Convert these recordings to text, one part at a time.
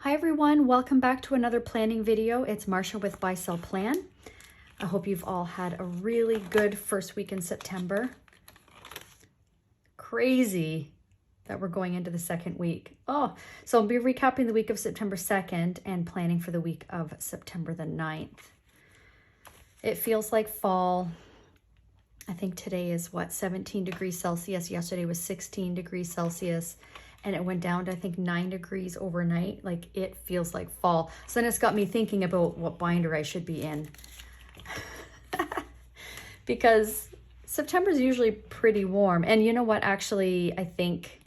Hi everyone, welcome back to another planning video. It's Marsha with Buy Sell Plan. I hope you've all had a really good first week in September. Crazy that we're going into the second week. So I'll be recapping the week of September 2nd and planning for the week of September the 9th. It feels like fall. I think today is 17 degrees Celsius. Yesterday was 16 degrees Celsius. And it went down to, I think, 9 degrees overnight. Like, it feels like fall. So then it's got me thinking about what binder I should be in. Because September is usually pretty warm. And you know what? Actually, I think,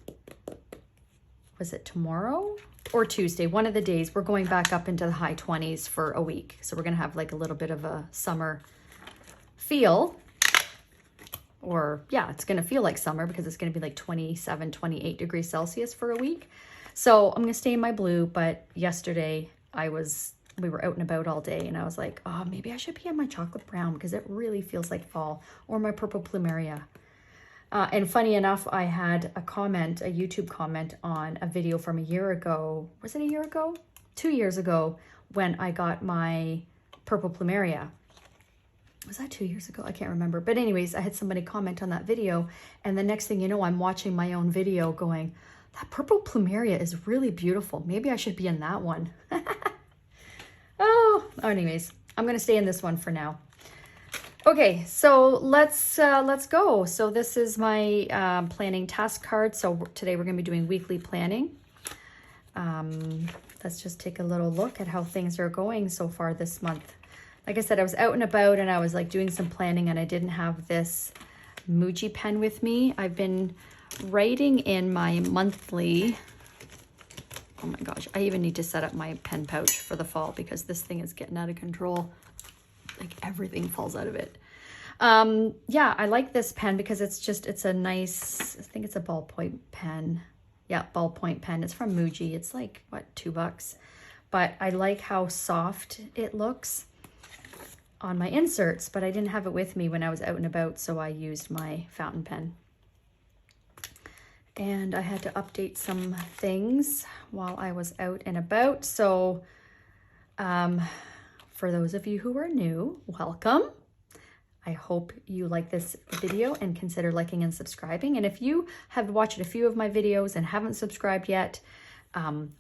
was it tomorrow or Tuesday? One of the days, we're going back up into the high 20s for a week. So we're going to have like a little bit of a summer feel. Or yeah, it's going to feel like summer because it's going to be like 27, 28 degrees Celsius for a week. So I'm going to stay in my blue. But yesterday we were out and about all day and I was like, oh, maybe I should be in my chocolate brown because it really feels like fall, or my purple plumeria. And funny enough, I had a YouTube comment on a video from a year ago. Was it a year ago? 2 years ago when I got my purple plumeria. Was that 2 years ago? I can't remember. But anyways, I had somebody comment on that video. And the next thing you know, I'm watching my own video going, that purple plumeria is really beautiful. Maybe I should be in that one. Anyways, I'm going to stay in this one for now. Okay, so let's go. So this is my planning task card. So today we're going to be doing weekly planning. Let's just take a little look at how things are going so far this month. Like I said, I was out and about and I was like doing some planning and I didn't have this Muji pen with me. I've been writing in my monthly, oh my gosh, I even need to set up my pen pouch for the fall because this thing is getting out of control. Like everything falls out of it. Yeah, I like this pen because it's a nice, I think it's a ballpoint pen. Yeah, ballpoint pen. It's from Muji. It's like, what, $2? But I like how soft it looks on my inserts, but I didn't have it with me when I was out and about, so I used my fountain pen. And I had to update some things while I was out and about. So for those of you who are new, welcome. I hope you like this video and consider liking and subscribing. And if you have watched a few of my videos and haven't subscribed yet,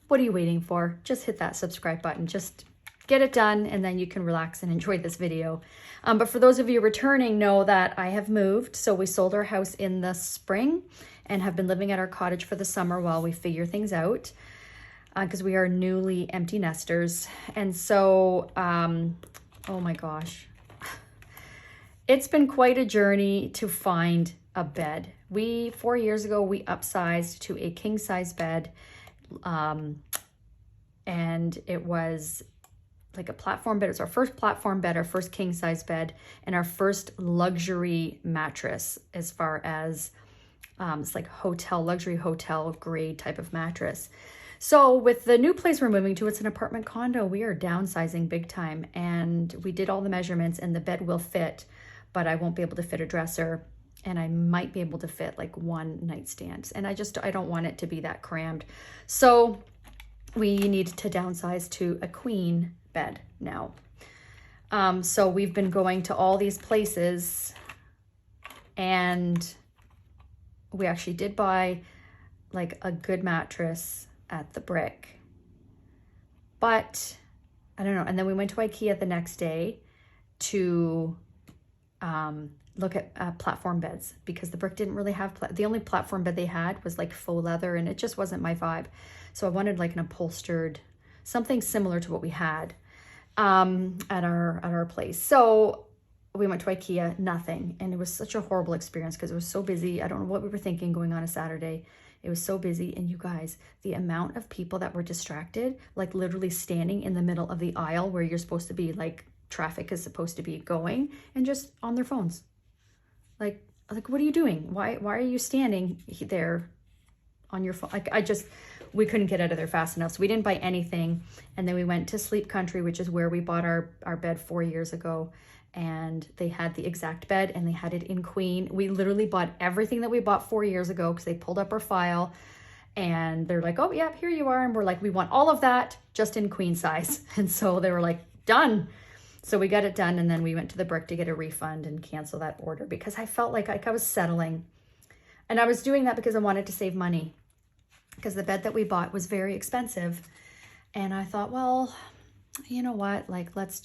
what are you waiting for? Just hit that subscribe button. Just get it done and then you can relax and enjoy this video. But for those of you returning, know that I have moved. So we sold our house in the spring and have been living at our cottage for the summer while we figure things out because we are newly empty nesters. And so, oh my gosh, it's been quite a journey to find a bed. 4 years ago, we upsized to a king size bed. And it was like a platform bed. It was our first platform bed, our first king size bed, and our first luxury mattress as far as it's like luxury hotel grade type of mattress. So with the new place we're moving to, it's an apartment condo. We are downsizing big time and we did all the measurements and the bed will fit, but I won't be able to fit a dresser and I might be able to fit like one nightstand. And I don't want it to be that crammed. So we need to downsize to a queen bed now. So we've been going to all these places and we actually did buy like a good mattress at the Brick, but I don't know. And then we went to IKEA the next day to look at platform beds because the Brick didn't really have, the only platform bed they had was like faux leather and it just wasn't my vibe. So I wanted like an upholstered, something similar to what we had at our place. So we went to IKEA, nothing. And it was such a horrible experience because it was so busy. I don't know what we were thinking going on a Saturday. It was so busy. And you guys, the amount of people that were distracted, like literally standing in the middle of the aisle where you're supposed to be, like traffic is supposed to be going, and just on their phones. Like what are you doing? Why are you standing there on your phone? Like we couldn't get out of there fast enough. So we didn't buy anything. And then we went to Sleep Country, which is where we bought our bed 4 years ago. And they had the exact bed and they had it in queen. We literally bought everything that we bought 4 years ago because they pulled up our file And they're like, oh yeah, here you are. And we're like, we want all of that just in queen size. And so they were like, done. So we got it done. And then we went to the Brick to get a refund and cancel that order because I felt like I was settling. And I was doing that because I wanted to save money because the bed that we bought was very expensive. And I thought, well, you know what, like, let's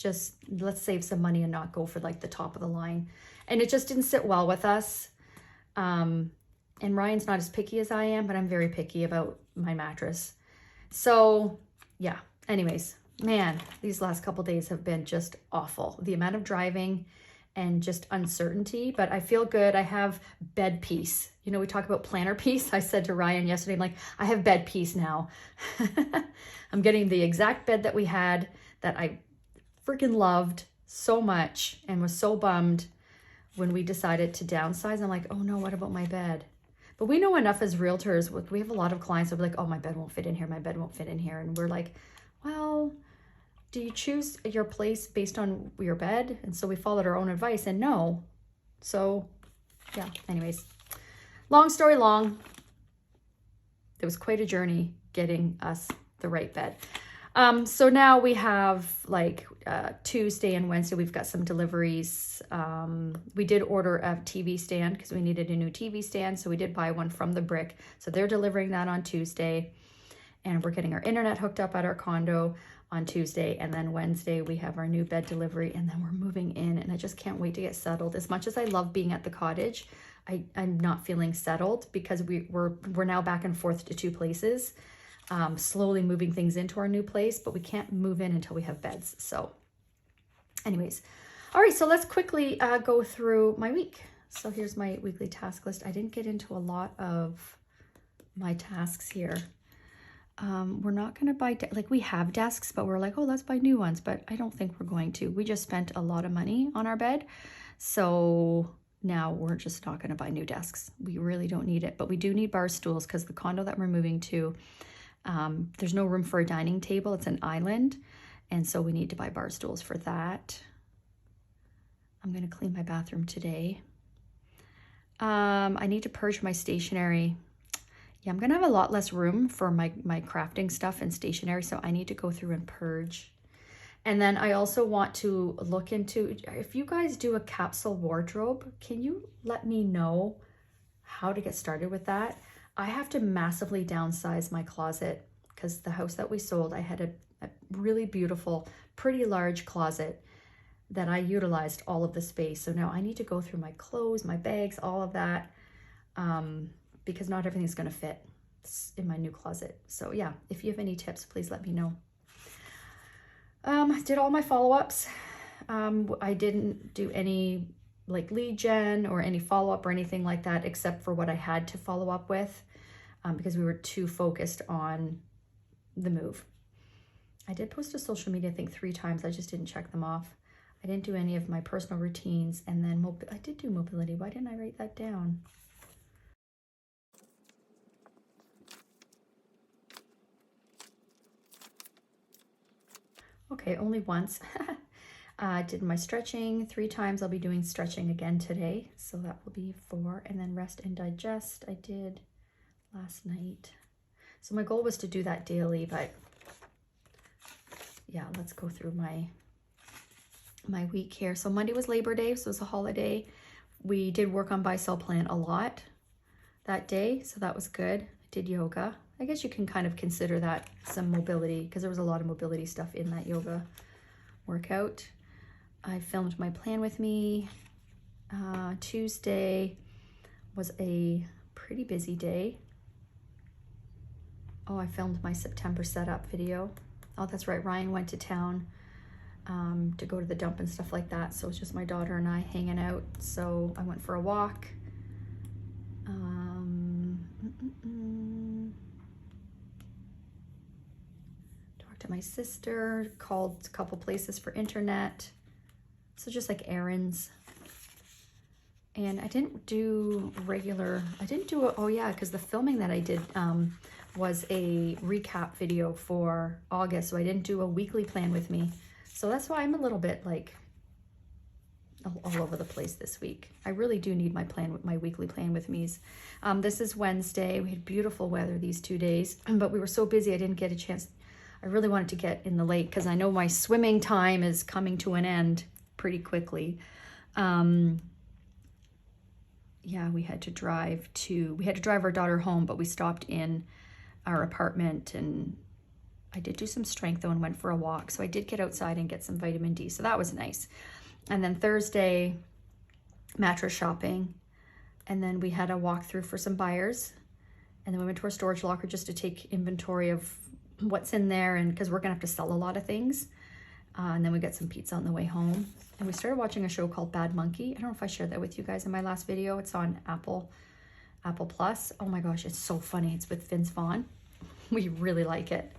save some money and not go for like the top of the line. And it just didn't sit well with us. And Ryan's not as picky as I am, but I'm very picky about my mattress. So yeah, anyways, man, these last couple days have been just awful. The amount of driving and just uncertainty, but I feel good. I have bed peace. You know, we talk about planner peace. I said to Ryan yesterday, I'm like, I have bed peace now. I'm getting the exact bed that we had that I freaking loved so much and was so bummed when we decided to downsize. I'm like, oh no, what about my bed? But we know enough as realtors. We have a lot of clients that are like, oh, my bed won't fit in here. My bed won't fit in here. And we're like, well, do you choose your place based on your bed? And so we followed our own advice and no. So yeah, anyways, long story long, it was quite a journey getting us the right bed. So now we have like Tuesday and Wednesday, we've got some deliveries. We did order a TV stand because we needed a new TV stand. So we did buy one from the Brick. So they're delivering that on Tuesday. And we're getting our internet hooked up at our condo on Tuesday. And then Wednesday, we have our new bed delivery. And then we're moving in. And I just can't wait to get settled. As much as I love being at the cottage, I'm not feeling settled because we're now back and forth to two places. Slowly moving things into our new place, but we can't move in until we have beds. So anyways, all right, so let's quickly go through my week. So here's my weekly task list. I didn't get into a lot of my tasks here. We're not going to buy, like we have desks, but we're like, oh, let's buy new ones. But I don't think we're going to. We just spent a lot of money on our bed. So now we're just not going to buy new desks. We really don't need it, but we do need bar stools because the condo that we're moving to, there's no room for a dining table. It's an island. And so we need to buy bar stools for that. I'm going to clean my bathroom today. I need to purge my stationery. Yeah, I'm going to have a lot less room for my crafting stuff and stationery. So I need to go through and purge. And then I also want to look into, if you guys do a capsule wardrobe, can you let me know how to get started with that? I have to massively downsize my closet because the house that we sold, I had a really beautiful, pretty large closet that I utilized all of the space. So now I need to go through my clothes, my bags, all of that, because not everything's going to fit in my new closet. So yeah, if you have any tips, please let me know. Did all my follow-ups. I didn't do any like lead gen or any follow-up or anything like that, except for what I had to follow up with, because we were too focused on the move. I did post to social media, I think 3 times. I just didn't check them off. I didn't do any of my personal routines. And then I did do mobility. Why didn't I write that down? Okay, only once. I did my stretching 3 times. I'll be doing stretching again today. So that will be 4. And then rest and digest I did last night. So my goal was to do that daily, but yeah, let's go through my week here. So Monday was Labor Day, so it was a holiday. We did work on buy-sell plan a lot that day, so that was good. I did yoga. I guess you can kind of consider that some mobility because there was a lot of mobility stuff in that yoga workout. I filmed my plan with me. Tuesday was a pretty busy day. Oh, I filmed my September setup video. Oh, that's right. Ryan went to town to go to the dump and stuff like that. So it's just my daughter and I hanging out. So I went for a walk. Talked to my sister, called a couple places for internet. So just like errands. And I didn't do oh yeah, because the filming that I did was a recap video for August. So I didn't do a weekly plan with me. So that's why I'm a little bit like all over the place this week. I really do need my weekly plan with me's. This is Wednesday. We had beautiful weather these 2 days, but we were so busy I didn't get a chance. I really wanted to get in the lake because I know my swimming time is coming to an end pretty quickly. Yeah, we had to drive our daughter home, but we stopped in our apartment, and I did do some strength though and went for a walk. So I did get outside and get some vitamin D. So that was nice. And then Thursday, mattress shopping. And then we had a walkthrough for some buyers. And then we went to our storage locker just to take inventory of what's in there, and because we're gonna have to sell a lot of things. And then we got some pizza on the way home. And we started watching a show called Bad Monkey. I don't know if I shared that with you guys in my last video. It's on Apple Plus. Oh my gosh, it's so funny. It's with Vince Vaughn. We really like it.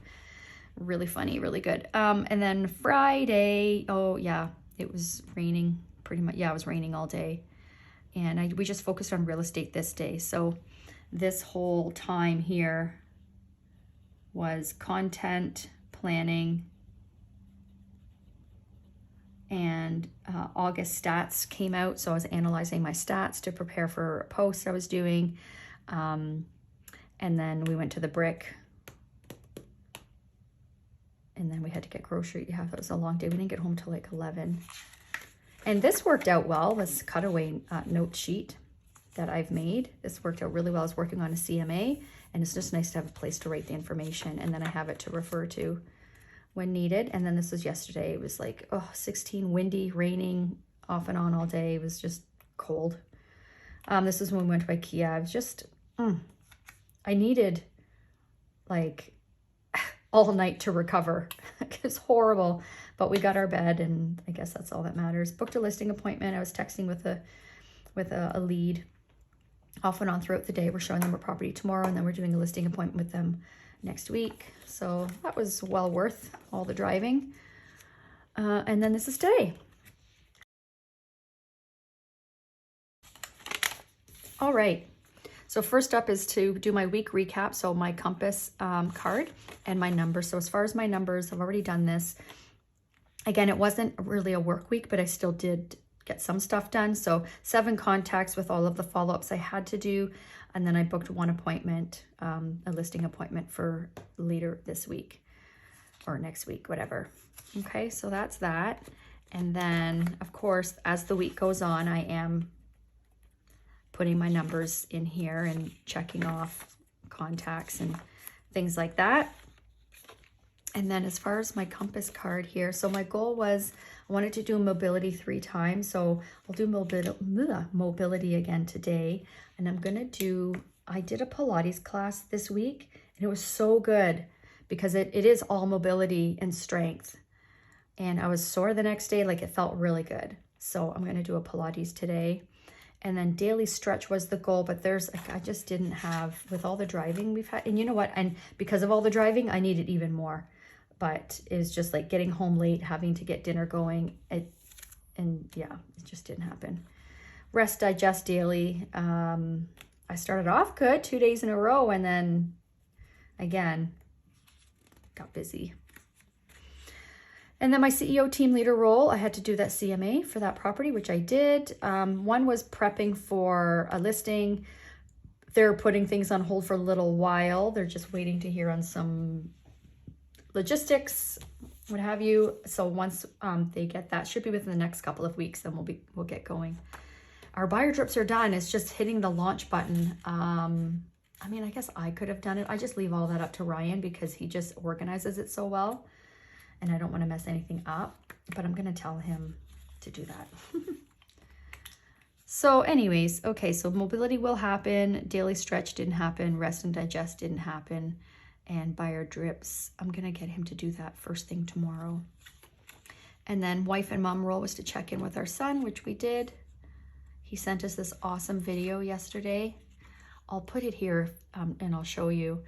Really funny, really good. And then Friday, oh yeah, it was raining pretty much. Yeah, it was raining all day. And we just focused on real estate this day. So this whole time here was content planning, and August stats came out. So I was analyzing my stats to prepare for posts I was doing. And then we went to the brick. And then we had to get grocery. Yeah, that was a long day. We didn't get home till like 11. And this worked out well, this cutaway note sheet that I've made. This worked out really well. I was working on a CMA, and it's just nice to have a place to write the information, and then I have it to refer to when needed. And then this was yesterday. It was like 16, windy, raining off and on all day. It was just cold. This is when we went to IKEA. I was just, I needed like all night to recover. It's horrible, but we got our bed, and I guess that's all that matters. Booked a listing appointment. I was texting with a lead off and on throughout the day. We're showing them a property tomorrow, and then we're doing a listing appointment with them next week. So that was well worth all the driving. And then this is today. All right. So first up is to do my week recap. So my compass card and my numbers. So as far as my numbers, I've already done this. Again, it wasn't really a work week, but I still did get some stuff done. So 7 contacts with all of the follow-ups I had to do. And then I booked 1 appointment, a listing appointment for later this week or next week, whatever. Okay, so that's that. And then, of course, as the week goes on, I am putting my numbers in here and checking off contacts and things like that. And then as far as my compass card here, so my goal was I wanted to do mobility 3 times. So I'll do mobility again today. And I did a Pilates class this week, and it was so good because it is all mobility and strength. And I was sore the next day, like it felt really good. So I'm gonna do a Pilates today. And then daily stretch was the goal, but I just didn't have, with all the driving we've had, and you know what? And because of all the driving, I needed even more. But it was just like getting home late, having to get dinner going. And yeah, it just didn't happen. Rest, digest daily. I started off good 2 days in a row, and then again, got busy. And then my CEO team leader role, I had to do that CMA for that property, which I did. One was prepping for a listing. They're putting things on hold for a little while. They're just waiting to hear on some logistics, what have you. So once they get that, should be within the next couple of weeks, then we'll get going. Our buyer drips are done. It's just hitting the launch button. I mean, I guess I could have done it. I just leave all that up to Ryan because he just organizes it so well. And I don't want to mess anything up, but I'm going to tell him to do that. So anyways, okay, so mobility will happen. Daily stretch didn't happen. Rest and digest didn't happen. And buyer drips, I'm going to get him to do that first thing tomorrow. And then wife and mom role was to check in with our son, which we did. He sent us this awesome video yesterday. I'll put it here and I'll show you.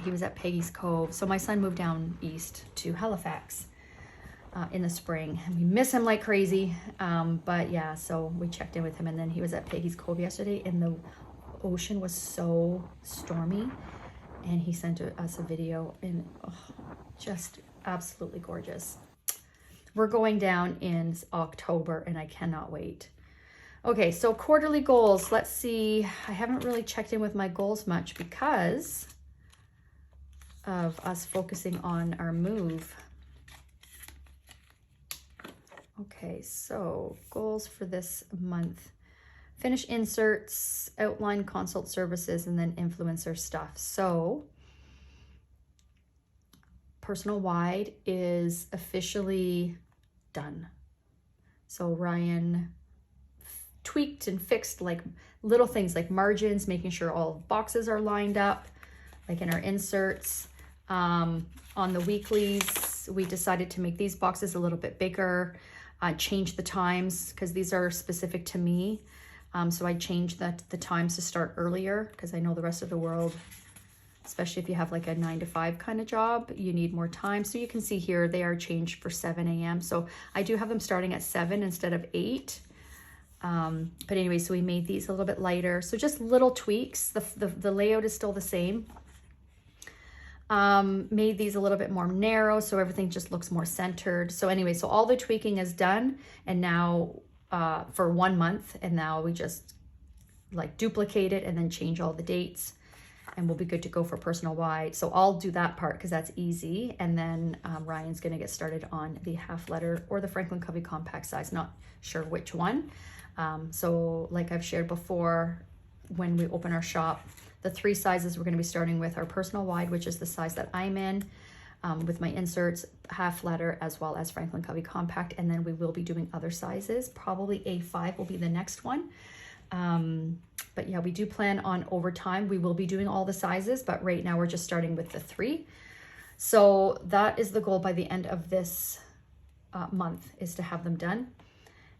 He was at Peggy's Cove. So my son moved down east to Halifax in the spring. And we miss him like crazy. But yeah, so we checked in with him, and then he was at Peggy's Cove yesterday, and the ocean was so stormy. And he sent us a video, and just absolutely gorgeous. we're going down in October and I cannot wait. Okay, so quarterly goals. Let's see. I haven't really checked in with my goals much because of us focusing on our move. Okay, so goals for this month. Finish inserts, outline consult services, and then influencer stuff. So personal wide is officially done. So Ryan tweaked and fixed like little things like margins, making sure all boxes are lined up, like in our inserts. On the weeklies, we decided to make these boxes a little bit bigger, change the times because these are specific to me. So I changed the times to start earlier because I know the rest of the world, especially if you have like a 9 to 5 kind of job, you need more time. So you can see here, they are changed for 7 a.m. So I do have them starting at 7 instead of 8. But anyway, so we made these a little bit lighter. So just little tweaks. The layout is still the same. Made these a little bit more narrow so everything just looks more centered. So anyway, so all the tweaking is done, and now for 1 month, and now we just like duplicate it and then change all the dates, and we'll be good to go for personal wide. So I'll do that part because that's easy, and then Ryan's gonna get started on the half letter or the Franklin Covey compact size, not sure which one. So like I've shared before, when we open our shop, the 3 sizes we're going to be starting with are personal wide, which is the size that I'm in, with my inserts, half letter, as well as Franklin Covey compact. And then we will be doing other sizes. Probably A5 will be the next one. But yeah, we do plan on over time, we will be doing all the sizes, but right now we're just starting with the 3. So that is the goal by the end of this month, is to have them done.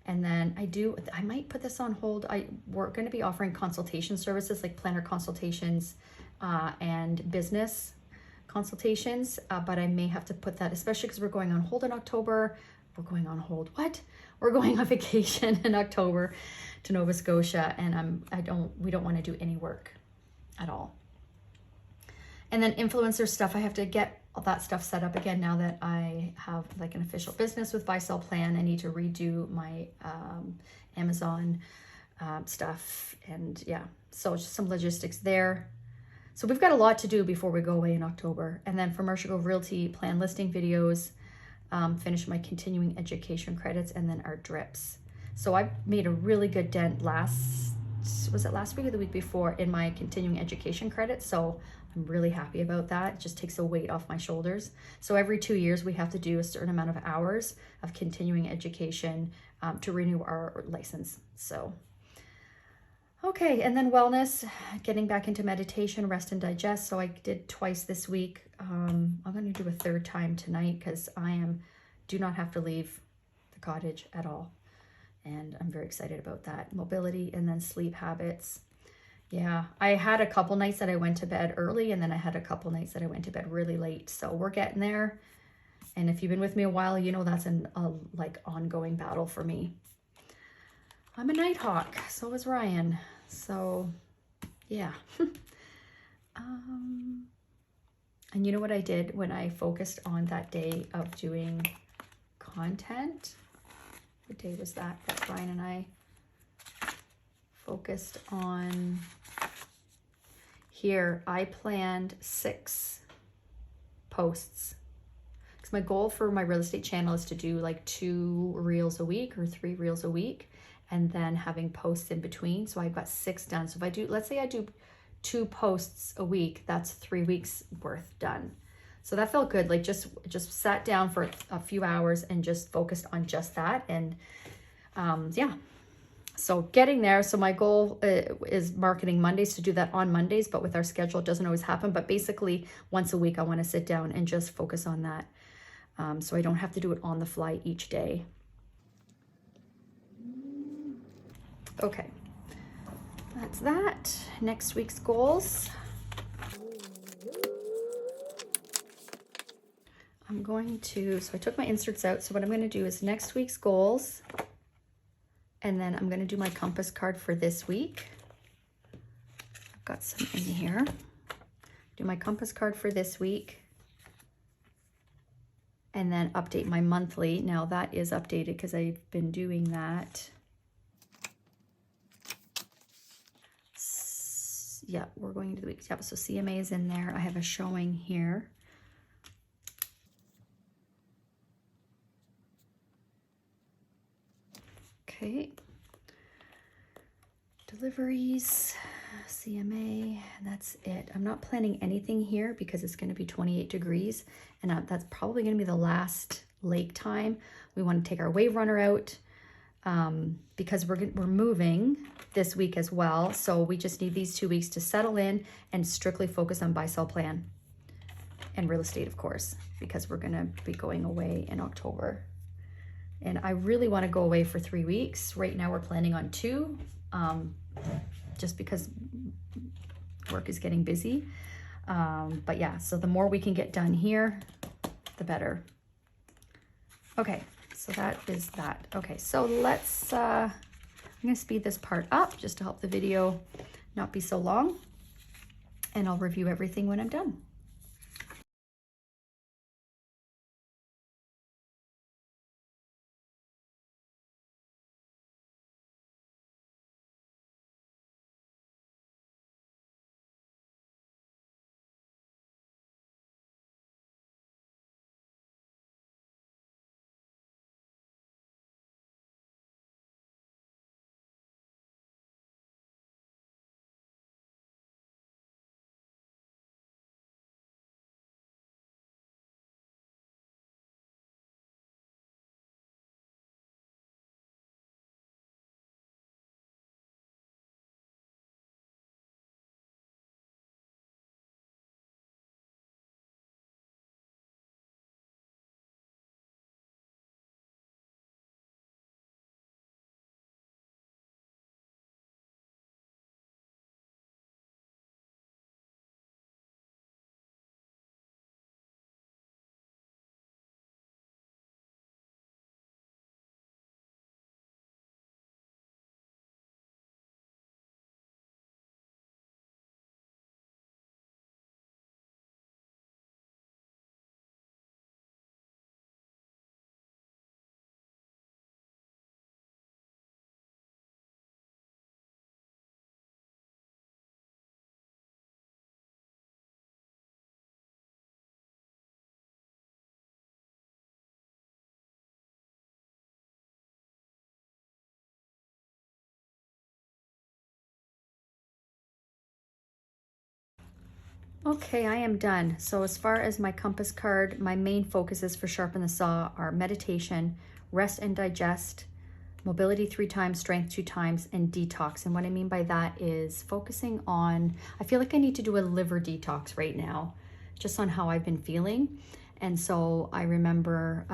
And then I might put this on hold. We're going to be offering consultation services like planner consultations and business consultations, but I may have to put that, especially because we're going on hold in October. We're going on hold. What? We're going on vacation in October to Nova Scotia, and we don't want to do any work at all. And then influencer stuff, I have to get all that stuff set up again now that I have like an official business with buy sell plan. I need to redo my Amazon stuff, and yeah, so just some logistics there. So we've got a lot to do before we go away in October. And then for Commercial Realty plan listing videos, finish my continuing education credits, and then our drips. So I made a really good dent was it last week or the week before, in my continuing education credits. So I'm really happy about that. It just takes a weight off my shoulders. So every 2 years we have to do a certain amount of hours of continuing education to renew our license. So, okay. And then wellness, getting back into meditation, rest and digest. So I did twice this week. I'm going to do a 3rd time tonight because do not have to leave the cottage at all. And I'm very excited about that. Mobility, and then sleep habits. Yeah, I had a couple nights that I went to bed early, and then I had a couple nights that I went to bed really late. So we're getting there. And if you've been with me a while, you know that's a like ongoing battle for me. I'm a night hawk. So is Ryan. So yeah. And you know what I did when I focused on that day of doing content? What day was that Ryan and I focused on? Here, I planned 6 posts. Because my goal for my real estate channel is to do like 2 reels a week or 3 reels a week, and then having posts in between. So I've got 6 done. So if I do, let's say I do 2 posts a week, that's 3 weeks worth done. So that felt good. Like just sat down for a few hours and just focused on just that. And yeah, so getting there. So my goal is marketing Mondays, to do that on Mondays, but with our schedule, it doesn't always happen. But basically once a week, I want to sit down and just focus on that. So I don't have to do it on the fly each day. Okay, that's that. Next week's goals. So I took my inserts out. So what I'm going to do is next week's goals, and then I'm going to do my compass card for this week. I've got some in here. Do my compass card for this week. and then update my monthly. Now that is updated because I've been doing that. Yeah, we're going to the weeks. Yep, so CMA is in there. I have a showing here. Okay. Deliveries, CMA, that's it. I'm not planning anything here because it's going to be 28 degrees, and that's probably going to be the last lake time. We want to take our wave runner out because we're moving this week as well. So we just need these 2 weeks to settle in and strictly focus on buy-sell plan and real estate, of course, because we're going to be going away in October. And I really want to go away for 3 weeks. Right now we're planning on 2. Just because work is getting busy. But yeah, so the more we can get done here, the better. Okay, so that is that. Okay, so let's, I'm gonna speed this part up just to help the video not be so long. And I'll review everything when I'm done. Okay, I am done. So as far as my compass card, my main focuses for Sharpen the Saw are meditation, rest and digest, mobility 3 times, strength 2 times, and detox. And what I mean by that is focusing on, I feel like I need to do a liver detox right now, just on how I've been feeling. And so I remember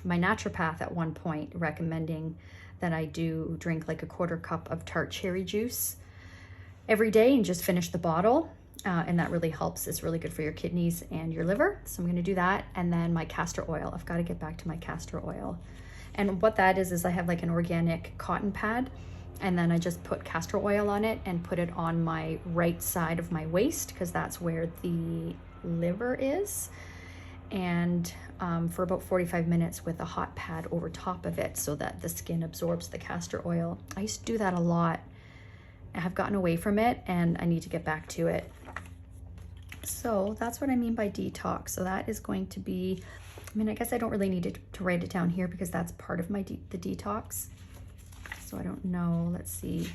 my naturopath at one point recommending that I do drink like a 1/4 cup of tart cherry juice every day and just finish the bottle. And that really helps. It's really good for your kidneys and your liver. So I'm going to do that. And then my castor oil. I've got to get back to my castor oil. And what that is I have like an organic cotton pad, and then I just put castor oil on it and put it on my right side of my waist because that's where the liver is. And for about 45 minutes with a hot pad over top of it so that the skin absorbs the castor oil. I used to do that a lot. I have gotten away from it and I need to get back to it. So that's what I mean by detox. So that is going to be, I mean, I guess I don't really need to write it down here because that's part of my the detox. So I don't know, let's see.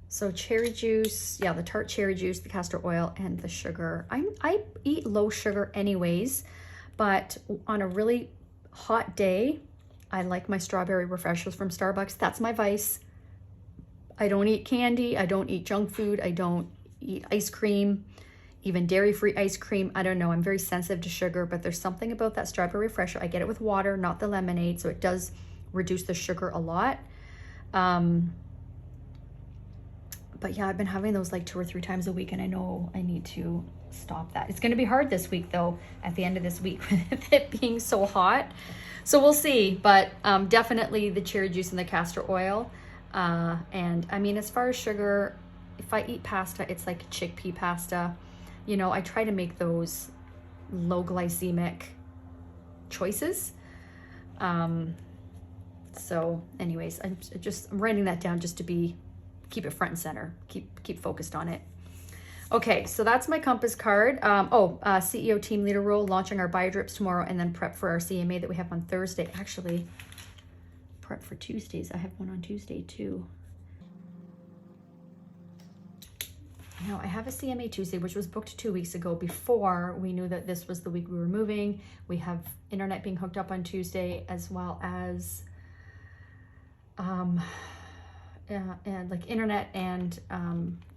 So cherry juice, yeah, the tart cherry juice, the castor oil, and the sugar. I eat low sugar anyways, but on a really hot day, I like my strawberry refreshers from Starbucks. That's my vice. I don't eat candy. I don't eat junk food. I don't eat ice cream, even dairy-free ice cream. I don't know. I'm very sensitive to sugar, but there's something about that strawberry refresher. I get it with water, not the lemonade, so it does reduce the sugar a lot. But yeah, I've been having those like 2 or 3 times a week, and I know I need to stop that. It's going to be hard this week though, at the end of this week with it being so hot. So we'll see, but definitely the cherry juice and the castor oil. And I mean, as far as sugar, if I eat pasta, it's like chickpea pasta. You know, I try to make those low glycemic choices. So anyways, I'm writing that down just to keep it front and center, keep focused on it. Okay, so that's my compass card. CEO team leader role, launching our bio drips tomorrow, and then prep for our CMA that we have on Thursday. Actually, prep for Tuesdays. I have one on Tuesday too. Now I have a CMA Tuesday, which was booked 2 weeks ago before we knew that this was the week we were moving. We have internet being hooked up on Tuesday, as well as and like internet and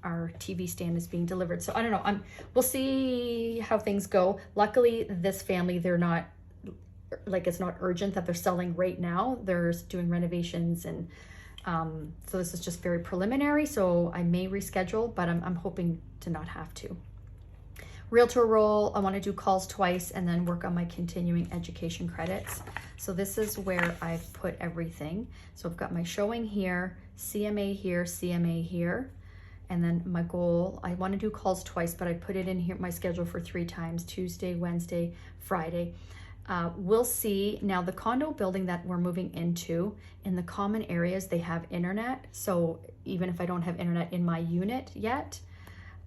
our TV stand is being delivered. So I don't know. We'll see how things go. Luckily, this family, they're not like, it's not urgent that they're selling right now. They're doing renovations, and so this is just very preliminary. So I may reschedule, but I'm hoping to not have to. Realtor role, I want to do calls twice and then work on my continuing education credits. So this is where I've put everything. So I've got my showing here, CMA here, CMA here. And then my goal, I want to do calls twice, but I put it in here, my schedule for 3 times, Tuesday, Wednesday, Friday. We'll see. Now the condo building that we're moving into, in the common areas, they have internet. So even if I don't have internet in my unit yet,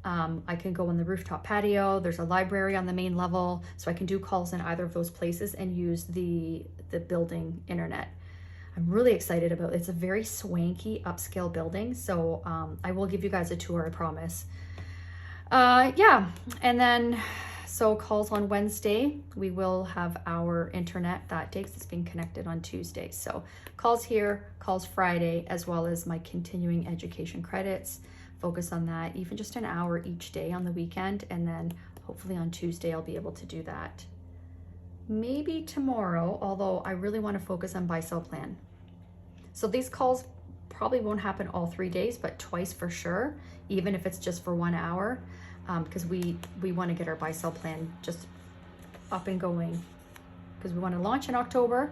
I can go on the rooftop patio. There's a library on the main level, so I can do calls in either of those places and use the building internet. I'm really excited about it. It's a very swanky upscale building, so I will give you guys a tour, I promise. Yeah, and then so calls on Wednesday, we will have our internet that day because it's being connected on Tuesday. So calls here, calls Friday, as well as my continuing education credits. Focus on that, even just an hour each day on the weekend, and then hopefully on Tuesday I'll be able to do that. Maybe tomorrow, although I really want to focus on buy-sell plan. So these calls probably won't happen all 3 days, but twice for sure, even if it's just for 1 hour, because we want to get our buy-sell plan just up and going, because we want to launch in October.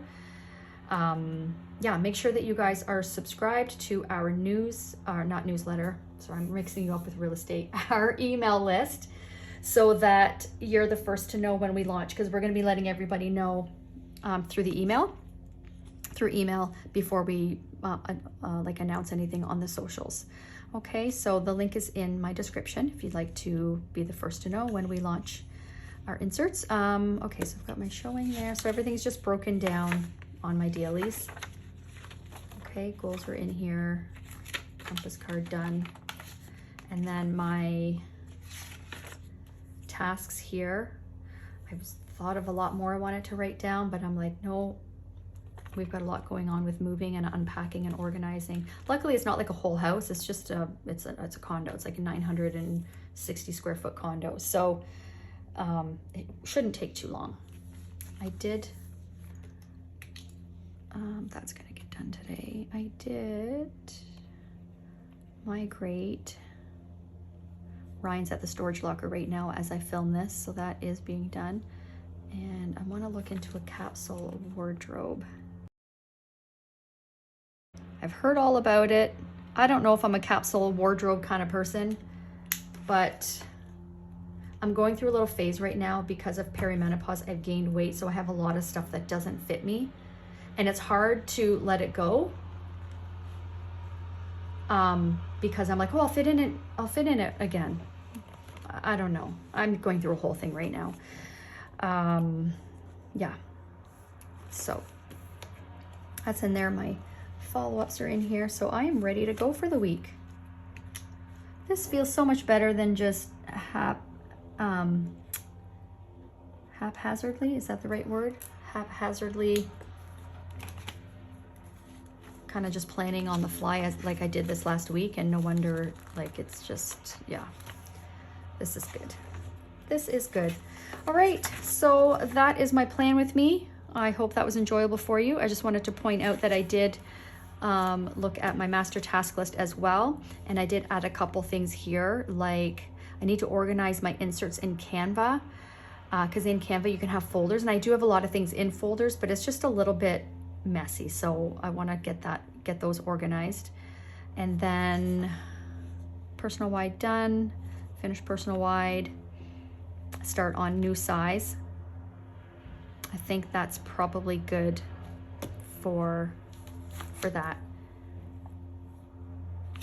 Yeah, make sure that you guys are subscribed to our not newsletter, so I'm mixing you up with real estate, our email list, so that you're the first to know when we launch, because we're going to be letting everybody know through email before we like announce anything on the socials. Okay, so the link is in my description if you'd like to be the first to know when we launch our inserts. Okay, so I've got my showing there, so everything's just broken down on my dailies. Okay, goals are in here, compass card done, and then my tasks here. I thought of a lot more I wanted to write down, but I'm like, no, we've got a lot going on with moving and unpacking and organizing. Luckily, it's not like a whole house. It's just it's a condo. It's like a 960 square foot condo. So it shouldn't take too long. I did, that's gonna get done today. I did migrate. Ryan's at the storage locker right now as I film this, so that is being done. And I want to look into a capsule wardrobe. I've heard all about it. I don't know if I'm a capsule wardrobe kind of person, but I'm going through a little phase right now because of perimenopause. I've gained weight, so I have a lot of stuff that doesn't fit me, and it's hard to let it go. Because I'm like, oh, I'll fit in it again. I don't know. I'm going through a whole thing right now. Yeah. So that's in there. My follow-ups are in here. So I am ready to go for the week. This feels so much better than just haphazardly. Is that the right word? Haphazardly. Kind of just planning on the fly as like I did this last week, and no wonder, like, it's just, yeah, this is good. This is good. All right, so that is my plan with me. I hope that was enjoyable for you. I just wanted to point out that I did look at my master task list as well, and I did add a couple things here, like I need to organize my inserts in Canva, because in Canva you can have folders, and I do have a lot of things in folders, but it's just a little bit messy, so I want to get those organized. And then personal wide done, finish personal wide, start on new size. I think that's probably good for that.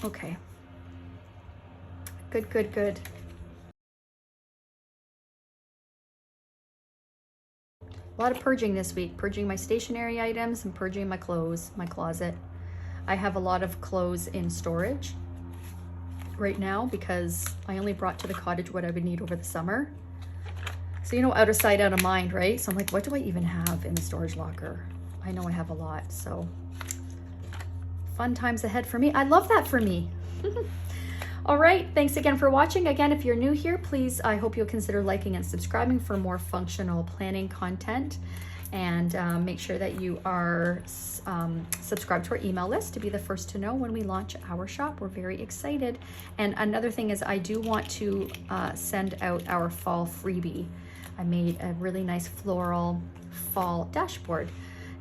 Okay. Good, good, good. A lot of purging this week, purging my stationery items and purging my clothes, my closet. I have a lot of clothes in storage right now because I only brought to the cottage what I would need over the summer. So, you know, out of sight, out of mind, right? So I'm like, what do I even have in the storage locker? I know I have a lot, so fun times ahead for me. I love that for me. All right, thanks again for watching. Again, if you're new here, please, I hope you'll consider liking and subscribing for more functional planning content. And make sure that you are subscribed to our email list to be the first to know when we launch our shop. We're very excited. And another thing is I do want to send out our fall freebie. I made a really nice floral fall dashboard.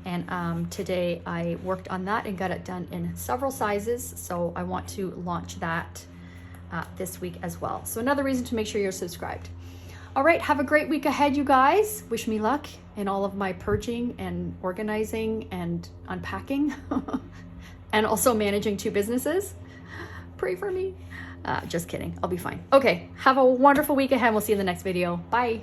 And today I worked on that and got it done in several sizes. So I want to launch that this week as well. So another reason to make sure you're subscribed. All right, have a great week ahead, you guys. Wish me luck in all of my purging and organizing and unpacking and also managing 2 businesses. Pray for me. Just kidding, I'll be fine. Okay, have a wonderful week ahead. We'll see you in the next video. Bye.